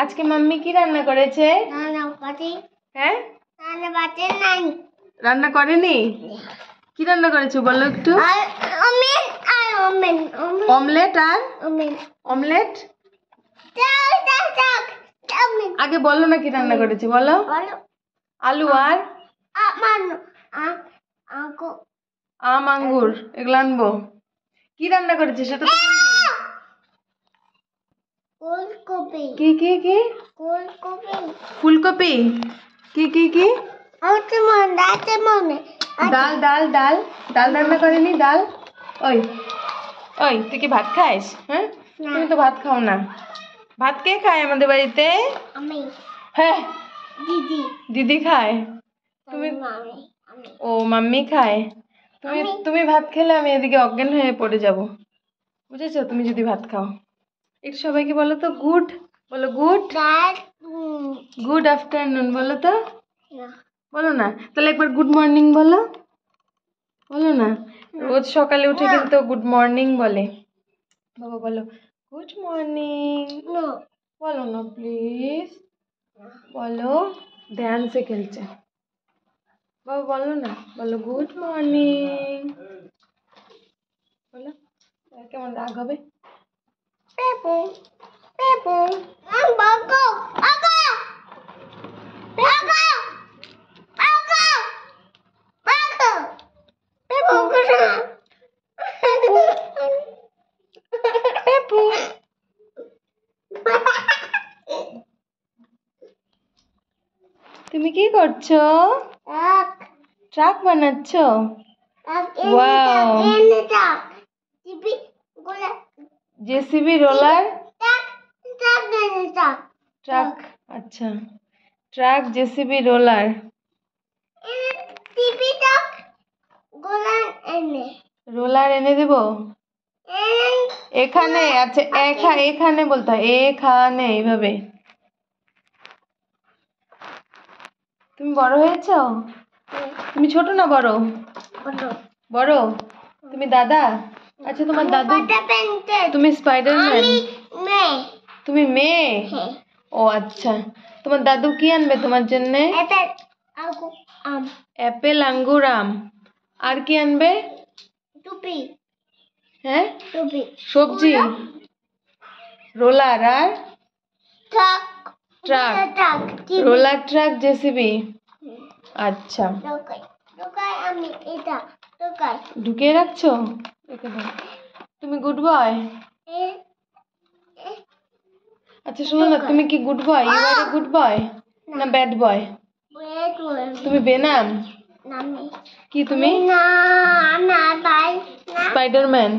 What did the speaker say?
আজকে মাম্মি কি রান্না করেছে? হ্যাঁ, রান্না করেনি? কি রান্না করেছো বলো একটু? অমলেট আর অমলেট। আগে বলো না কি রান্না করেছে বলো। আলু আর আম আঙ্গুর এগুলো আনবো। কি রান্না করেছে সেটা তো বলবি। কি কি কি? ফুলকপি। কি কি কি? ডাল ডাল ডাল ডাল রান্না করেনি? ডাল। ওই ওই তুই কি ভাত খাইস? হ্যাঁ, তুমি তো ভাত খাও না। ভাত কে খায় আমাদের বাড়িতে? হ্যাঁ, দিদি খায়। তুমি? ও মাম্মি খায়। তুমি ভাত খেলে আমি এদিকে অজ্ঞান হয়ে পড়ে যাব, বুঝেছো? তুমি যদি ভাত খাও। একটু সবাইকে বলো তো গুড, বলো গুড। গুড আফটারনুন বলো তো। বলো না, তাহলে একবার গুড মর্নিং বলো। বলো না, রোজ সকালে উঠে কিন্তু গুড মর্নিং বলে। বাবা বলো গুড মর্নিং। বলো না প্লিজ, বলো। ধ্যান সে খেলছে। বাবা বলো না, বলো গুড মর্নিং। বলো, কেমন রাগ হবে? পেপু পেপু তুমি কি করছো? ট্রাক বানাচ্ছো? Wow, JCB roller truck. আচ্ছা, ট্রাক জেসিবি রোলার। রোলার এনে দেবো এখানে। আচ্ছা এখানে বলতে হয়, এখানে এইভাবে। তুমি বড় হয়েছো? তুমি ছোট না বড়? বড়। তুমি দাদা? আচ্ছা তোমার দাদু। তুমি স্পাইডারম্যান? তুমি মেয়ে? ও আচ্ছা, তোমার দাদু কি আনবে তোমার জন্য? অ্যাপেল আঙ্গুর আম। আর কি আনবে? হ্যাঁ, সবজি। রোলার আর ট্রাক। Roller truck JCB. আচ্ছা, ঢুকিয়ে রাখছো? তুমি গুড বয়? আচ্ছা শোনো না, তুমি কি good boy? You are a good boy না ব্যাড বয়? তুমি বেনাম? কি তুমি? স্পাইডারম্যান?